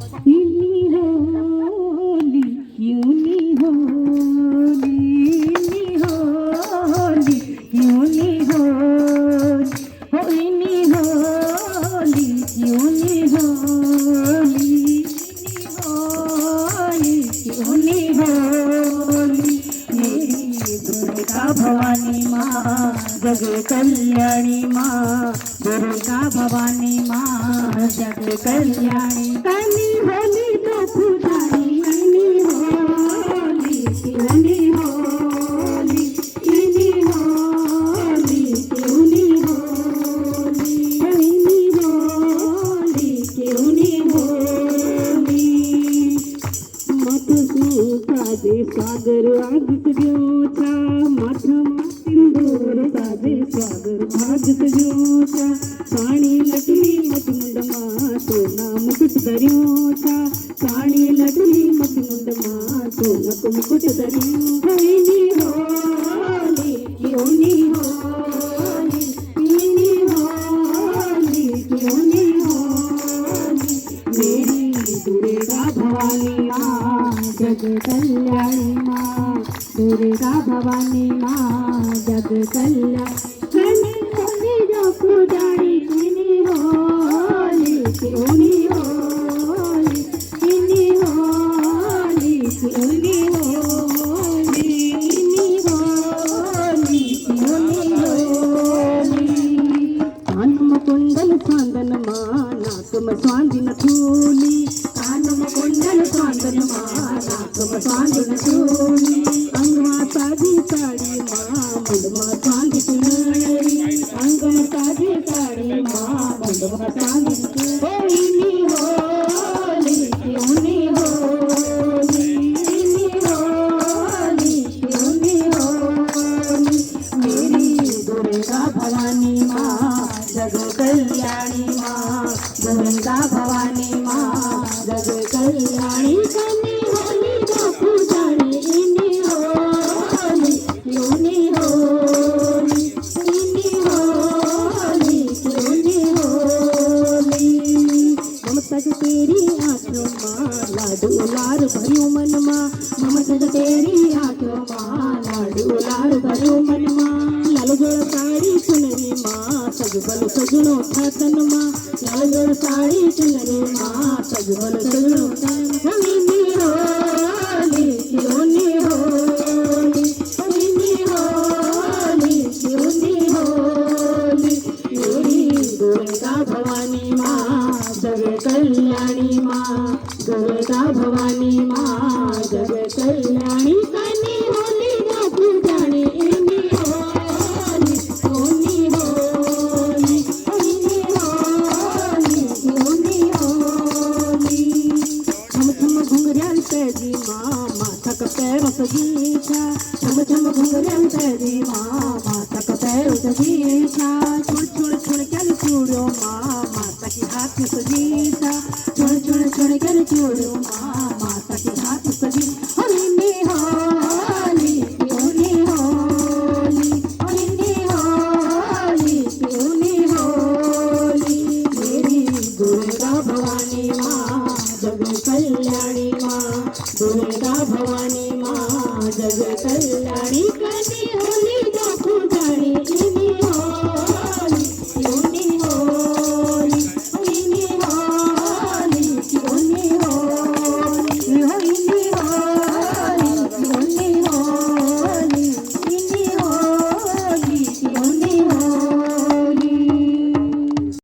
इनी होली क्यों नी होली, इनी होली क्यों नी होली, हो इनी होली क्यों नी होली, इनी होली क्यों नी होली। मेरी दुर्गा भवानी माँ जग कल्याणी माँ, दुर्गा भवानी माँ जग कल्याणी। कनी होली तो पुजारी, कनी होली क्यों होली, इनी होली क्यों होली, इनी होली क्यों होली। मत साजे सागर आदित ज्योता, माथा सिंदूर साजे सागर आदित ज्योता। साणी लटली मत मुंडमा सोना मुकुट धर्योता, साणी लटली मत मुंडमा सोना मुकुट धर्यो। इनी होली क्यों नी होली, इनी होली क्यों नी होली। मेरी दुर्गा भवानी माँ जग कल्याणी माँ, दुर्गा भवानी माँ जग कल्याणी। कनी होली जो पुजारी, इनी होली क्यों नी होली, इनी होली क्यों नी होली, इनी होली क्यों नी होली। कानम कुंडल स्वांदन माँ नाकम स्वांदिन थूली, कानम कुंडल स्वांदन माँ नाकम स्वांदिन थूली। अंगमा साधी साड़ी माँ मुंडमा स्वांदि चुनरी, अंगमा साधी साड़ी माँ मुंडमा स्वांदि चुनरी। इनी होली क्यों नी होली, इनी होली क्यों नी होली। मेरी दुर्गा भवानी माँ जग कल्याणी माँ, दुर्गा भवानी माँ जग कल्याणी। कनी होली जो पुजारी, इनी होली क्यों नी होली, इनी होली क्यों नी होली। ममता जो तेरी आंखों माँ लाडू लार भरियो मन माँ, ममता जो तेरी आंखों माँ लाडू लार भरियो मन माँ। लाल जोड़ साड़ी चुनरी माँ सजबल सजनो था तन माँ, लाल जोड़ साड़ी चुनरी माँ सजबल सजनो था। इनी होली क्यों नी होली, इनी होली क्यों नी होली। मेरी दुर्गा भवानी माँ जग कल्याणी माँ, दुर्गा भवानी माँ जग कल्याणी। कनी होली जो पुजारी, इनी होली क्यों नी होली, इनी होली क्यों नी होली। छम छम घुंघराल पैदी माँ माथा का पैरों सजीता, छम छम घुंघराल पैदी माँ माथा का पैरों सजीता। छुड़ छुड़ छुड़ कर चूड़ो माँ माता की हाथ में सजीता, छुड़ छुड़ छुड़ कर चूड़ो माँ